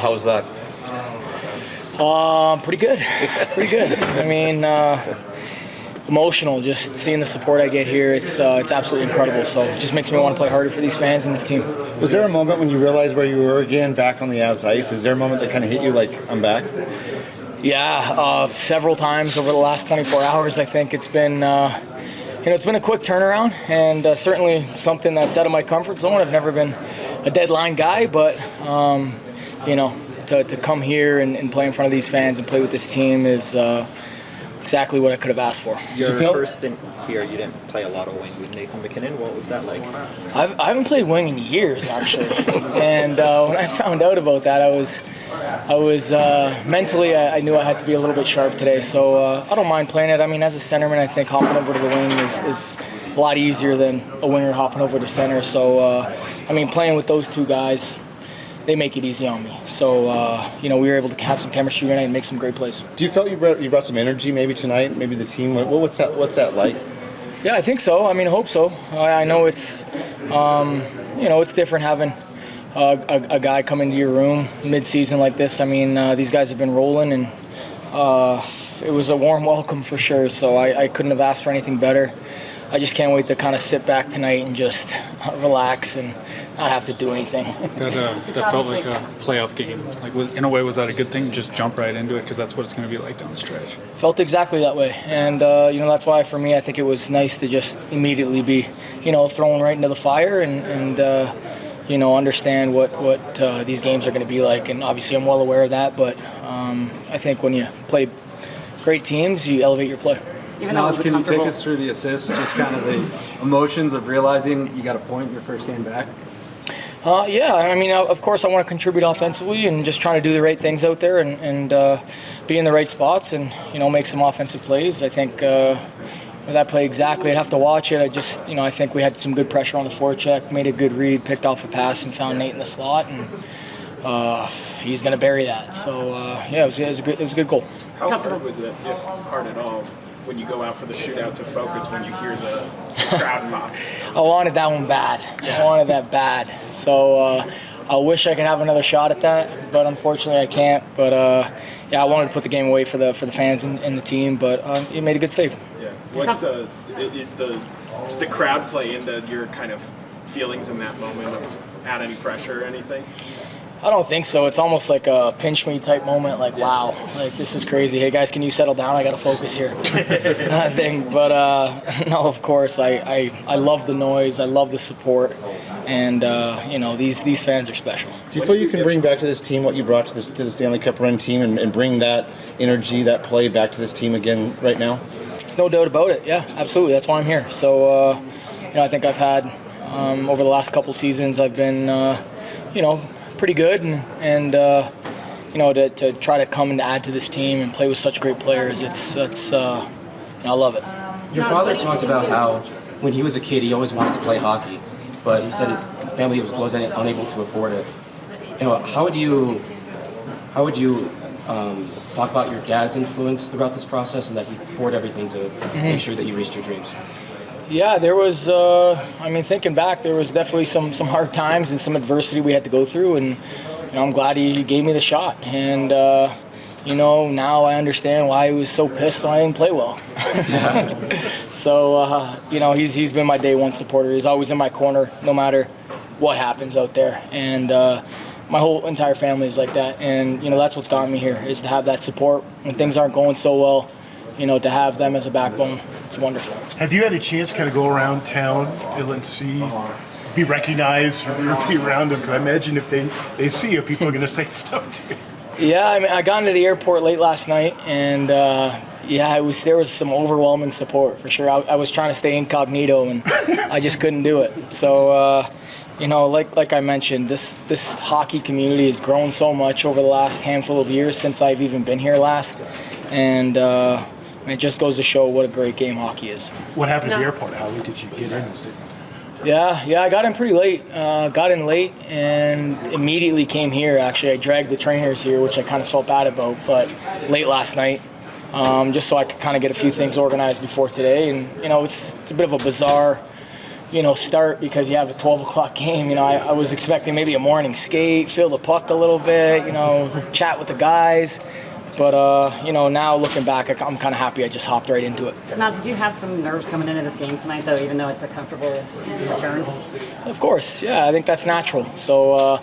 How was that? Pretty good. Pretty good. I mean, emotional. Just seeing the support I get here, it's absolutely incredible. So it just makes me want to play harder for these fans and this team. Was there a moment when you realized where you were again, back on the Avs ice? Is there a moment that kind of hit you like, I'm back? Yeah, several times over the last 24 hours. I think it's been, it's been a quick turnaround, and certainly something that's out of my comfort zone. I've never been a deadline guy, but to come here and play in front of these fans and play with this team is exactly what I could have asked for. Your first stint here, you didn't play a lot of wing with Nathan MacKinnon. What was that like? I haven't played wing in years, actually. And when I found out about that, I was mentally, I knew I had to be a little bit sharp today. So I don't mind playing it. I mean, as a centerman, I think hopping over to the wing is a lot easier than a winger hopping over to center. So, playing with those two guys, they make it easy on me. So, we were able to have some chemistry tonight and make some great plays. Do you felt you brought some energy maybe tonight, maybe the team? What's that like? Yeah, I think so. I hope so. I know it's, it's different having a guy come into your room mid-season like this. These guys have been rolling, and it was a warm welcome for sure. So I couldn't have asked for anything better. I just can't wait to kind of sit back tonight and just relax and not have to do anything. That felt like a playoff game. In a way, was that a good thing? Just jump right into it because that's what it's going to be like down the stretch. Felt exactly that way, and that's why for me I think it was nice to just immediately be thrown right into the fire and understand what these games are going to be like. And obviously I'm well aware of that, but I think when you play great teams, you elevate your play. Naz, can you take us through the assists, just kind of the emotions of realizing you got a point in your first game back? Of course I want to contribute offensively and just trying to do the right things out there and be in the right spots and, make some offensive plays. I think that play exactly, I'd have to watch it. I think we had some good pressure on the forecheck, made a good read, picked off a pass and found Nate in the slot, and he's going to bury that. So, it was a good goal. How hard was it, if hard at all, when you go out for the shootout to focus when you hear the crowd pop? I wanted that one bad. Yeah. I wanted that bad. So I wish I could have another shot at that, but unfortunately I can't. But I wanted to put the game away for the fans and the team, but it made a good save. Yeah. Does the crowd play into your kind of feelings in that moment of add any pressure or anything? I don't think so. It's almost like a pinch me type moment, like, wow, like this is crazy. Hey guys, can you settle down? I got to focus here. thing. But no, of course, I love the noise. I love the support. And, these fans are special. Do you feel you can bring back to this team what you brought to the Stanley Cup run team and bring that energy, that play back to this team again right now? There's no doubt about it. Yeah, absolutely. That's why I'm here. So, I think I've had, over the last couple seasons, I've been, pretty good, and to try to come and add to this team and play with such great players, I love it. Your father talked about how when he was a kid he always wanted to play hockey, but he said his family was unable to afford it. How would you talk about your dad's influence throughout this process and that he poured everything to make sure that you reached your dreams? Yeah, there was, thinking back, there was definitely some hard times and some adversity we had to go through, and I'm glad he gave me the shot. And, now I understand why he was so pissed when I didn't play well. So, he's been my day one supporter. He's always in my corner, no matter what happens out there. And my whole entire family is like that. And, that's what's gotten me here, is to have that support when things aren't going so well. To have them as a backbone, it's wonderful. Have you had a chance to kind of go around town and see, be recognized, or be around them? Because I imagine if they see you, people are going to say stuff to you. Yeah, I got into the airport late last night, and there was some overwhelming support for sure. I was trying to stay incognito, and I just couldn't do it. So, like I mentioned, this hockey community has grown so much over the last handful of years since I've even been here last, and it just goes to show what a great game hockey is. What happened at the airport? How late did you get in? Was it? Yeah, I got in pretty late. Got in late and immediately came here. Actually, I dragged the trainers here, which I kind of felt bad about, but late last night, just so I could kind of get a few things organized before today. And it's a bit of a bizarre start because you have a 12 o'clock game. I was expecting maybe a morning skate, feel the puck a little bit, chat with the guys. But, now looking back, I'm kind of happy I just hopped right into it. Naz, did you have some nerves coming into this game tonight, though, even though it's a comfortable return? Of course, yeah. I think that's natural. So I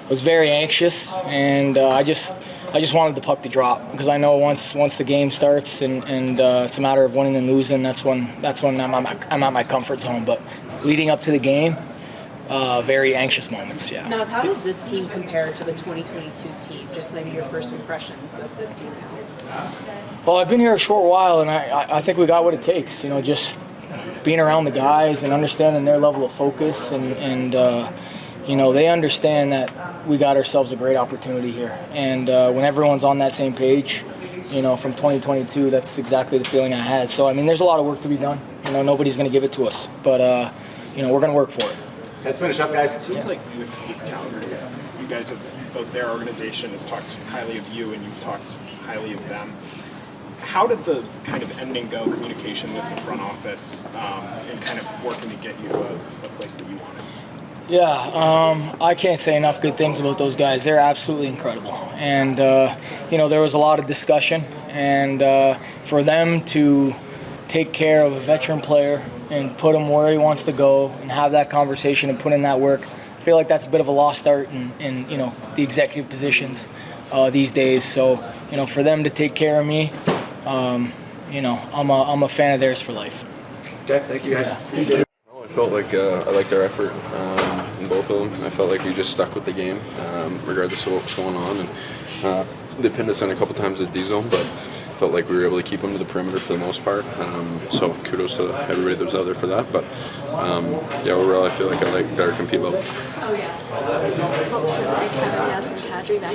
was very anxious, and I just wanted the puck to drop because I know once the game starts and it's a matter of winning and losing, that's when I'm at my comfort zone. But leading up to the game, very anxious moments, yeah. Now, how does this team compare to the 2022 team? Just maybe your first impressions of this team. Well, I've been here a short while, and I think we got what it takes. Just being around the guys and understanding their level of focus, and they understand that we got ourselves a great opportunity here. And when everyone's on that same page, from 2022, that's exactly the feeling I had. So, there's a lot of work to be done. Nobody's going to give it to us, but we're going to work for it. Let's finish up, guys. It seems like with Calgary, you guys have, both their organization has talked highly of you and you've talked highly of them. How did the kind of end and go communication with the front office and kind of working to get you to a place that you wanted? Yeah, I can't say enough good things about those guys. They're absolutely incredible. And, there was a lot of discussion. And for them to take care of a veteran player and put him where he wants to go and have that conversation and put in that work, I feel like that's a bit of a lost art in the executive positions these days. So, for them to take care of me, I'm a fan of theirs for life. Okay, thank you, guys. Yeah. I felt like I liked our effort in both of them. I felt like we just stuck with the game, regardless of what was going on. And they pinned us in a couple times at D-zone, but felt like we were able to keep them to the perimeter for the most part. So kudos to everybody that was out there for that. But overall, I feel like I like better compete level. Oh, yeah. What was it like having Nazem Kadri back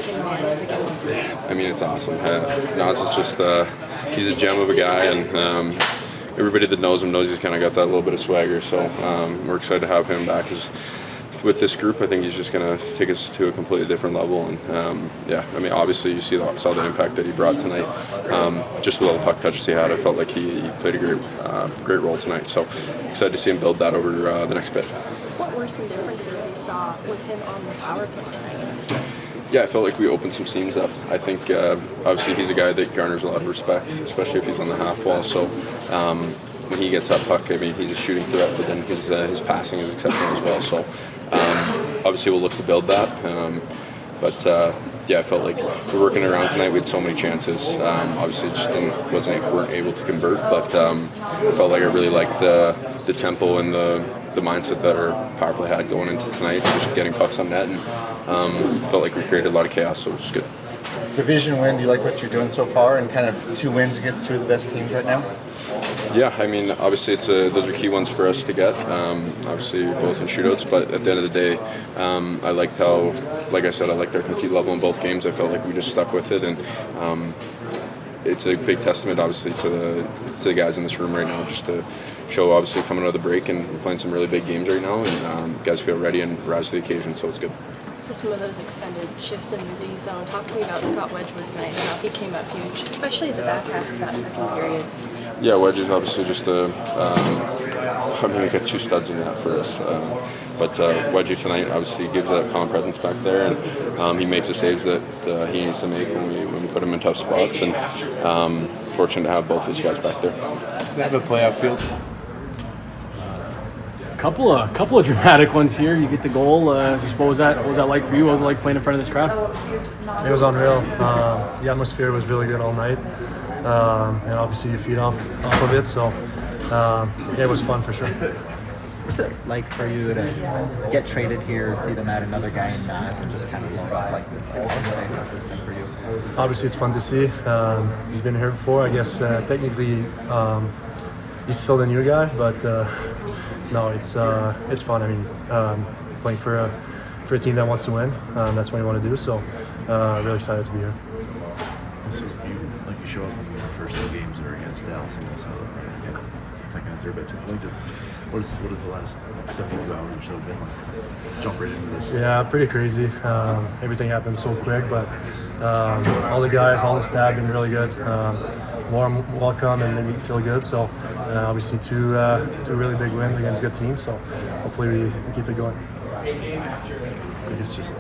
in the game? It's awesome. Naz is just, he's a gem of a guy, and everybody that knows him knows he's kind of got that little bit of swagger. So we're excited to have him back. With this group, I think he's just going to take us to a completely different level. And obviously you saw the impact that he brought tonight. Just with all the puck touches he had, I felt like he played a great role tonight. So excited to see him build that over the next bit. What were some differences you saw with him on the power play tonight? Yeah, I felt like we opened some seams up. I think obviously he's a guy that garners a lot of respect, especially if he's on the half wall. So when he gets that puck, he's a shooting threat, but then his passing is exceptional as well. So obviously we'll look to build that. I felt like we're working around tonight. We had so many chances. Obviously just weren't able to convert, but I felt like I really liked the tempo and the mindset that our power play had going into tonight, just getting pucks on net, and felt like we created a lot of chaos, so it was good. Division win, do you like what you're doing so far, and kind of 2 wins against 2 of the best teams right now? Yeah, obviously those are key ones for us to get. Obviously both in shootouts, but at the end of the day, I liked how, like I said, I liked our compete level in both games. I felt like we just stuck with it, and it's a big testament, obviously, to the guys in this room right now, just to show, obviously, coming out of the break, and we're playing some really big games right now, and guys feel ready and rise to the occasion, so it's good. For some of those extended shifts in the D-zone, talk to me about Scott Wedgwood's night and how he came up huge, especially at the back half of that second period. Yeah, Wedge is obviously just we got 2 studs in that for us. But Wedgie tonight obviously gives that calm presence back there, and he makes the saves that he needs to make when we put him in tough spots. And fortunate to have both these guys back there. They have a playoff field. Couple of dramatic ones here. You get the goal. What was that like for you? What was it like playing in front of this crowd? It was unreal. The atmosphere was really good all night, and obviously you feed off of it. So it was fun for sure. What's it like for you to get traded here, see them add another guy in Naz, and just kind of load up like this? How exciting has this been for you? Obviously, it's fun to see. He's been here before. I guess technically he's still the new guy, but no, it's fun. Playing for a team that wants to win, that's what you want to do. So really excited to be here. So you show up in the first 2 games are against Dallas, so it's like their best point. What is the last 72 hours or so been like? Jump right into this. Yeah, pretty crazy. Everything happened so quick, but all the guys, all the staff been really good. Warm welcome and made me feel good. So Obviously, two really big wins against good teams. So hopefully we keep it going. I think it's just